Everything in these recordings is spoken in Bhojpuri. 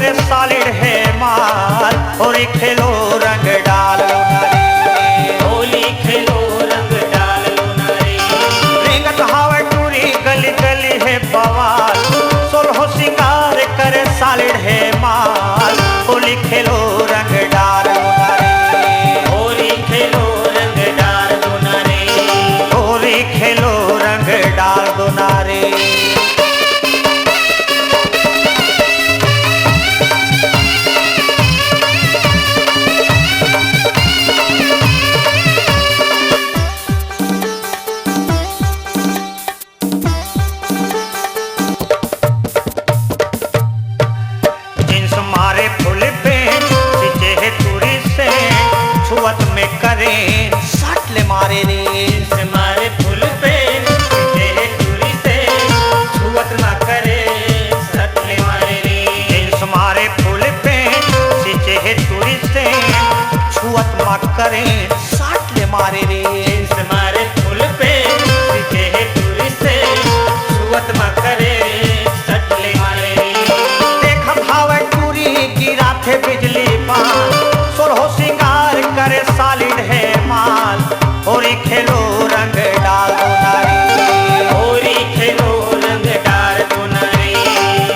करे सालिड है माल, होली खेलो रंग डाल लो नारी, होली खेलो रंग डाल लो नारी। रेंगत हावे टूरी गली गली है बवाल, सोलहो सिंगार करे सालिड है माल, होली खेलो रंग डाल लो नारी, होली खेलो रंग डाल दो नारी। होली खेलो रंग डाल दो नारी। जींस मारे फुल पेंट सीचे है तुरी से, छुअत में करें सट ले मारे रे, जींस मारे फुल पेन सीचे है तुरी से, छुअत ना करे सटले मारे रे। जींस मारे फुल पेंट सीचे है तुरी से, छुअत में करें सट ले मारे रे, जींस मारे फुल पेन सीचे है तुरी से, छुअत ना करे सटले मारे रे। देखत हावे टूरी गिरा थे बिजली पान, सोलहो सिंगार करे सालिड है माल, होली खेलो रंग डाल दो नारी, होली खेलो रंग डाल दो नारी।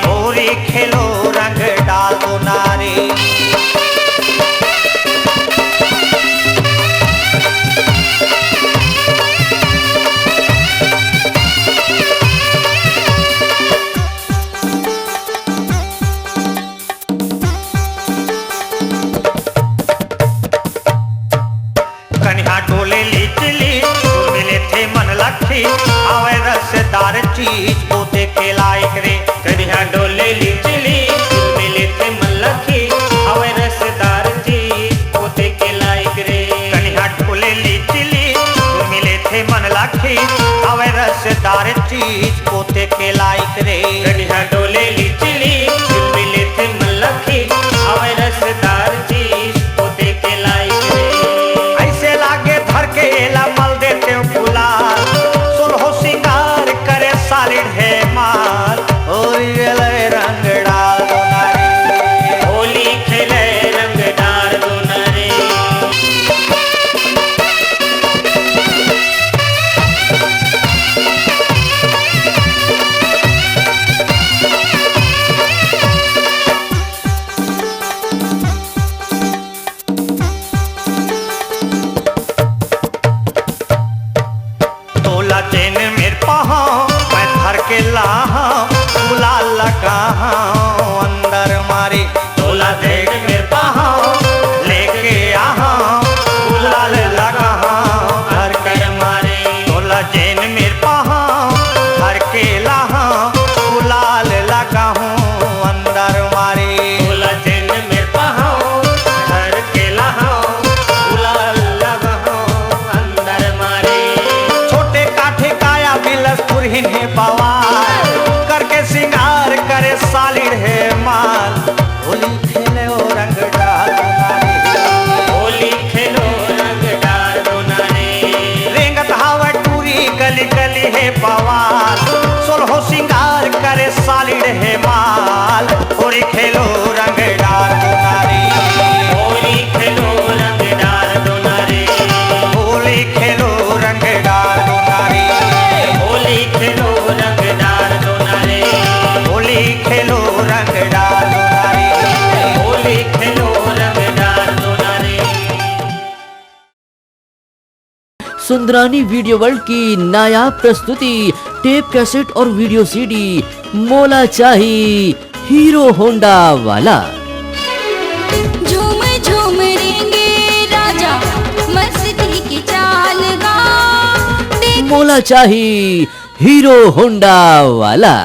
होली खेलो रंग डाल दो नारी। कन्या डोले लीचली मिले थे मन लखी, आवे रसदार चीज पोते के लायक रे, कन्या डोले लीचली मिले थे मल्लखी, हवे रसदार चीज पोते के लायक रे। कन्या डोले लीचली मिले थे मन लखी, आवे रसदार चीज पोते के लायक रे, कन्या डोले लीचली मिले थे मल्लखी, हवे रसदार चीज पोते के लायक रे। ऐसे लागे धर के एला मल देते गुलाल, सोलहो सिंगार करे सालिड है माल, होली खेले रंग डाल दो नारी, होली खेले रंग डाल दो नारी। तोला चैन मेरे पहा मैं धर के लाहा, गुलाल लगा अंदर मारी, तोला देख मेरे पहा लेके आहा गुलाल लगा हर कर मारे। तोला चैन मेरे पहा धर के लाहा, गुलाल लगा अंदर मारी, तोला चैन मेरे पहा हर के लहाओ, गुलाल लगाओ अंदर मारे। छोटे काठे काया बिलस पुरहिन है पवार, करके सिंगार करे सालिड है माल, होली खेले ओ रंग डाल दो नारी, होली खेलो रंग डाल दो नारी। रेंगत हावा टूरी गली गली है पवार, सोलहो सिंगार करे सालिड है माल, होली खेलो रंग डाल दो नारी, होली खेलो रंग डाल दो नारी। होली खेलो रंग डाल दो नारी, होली खेलो रंग डाल दो नारी। होली खेलो रंग डाल दो नारी। होली खेलो रंग डाल दो नारी। सुंदरानी वीडियो वर्ल्ड की नायाब प्रस्तुति टेप कैसेट और वीडियो सीडी मोला चाही हीरो होंडा वाला। झूम झूम रेंगे राजा मस्ती की चाल गा, मोला चाही हीरो होंडा वाला।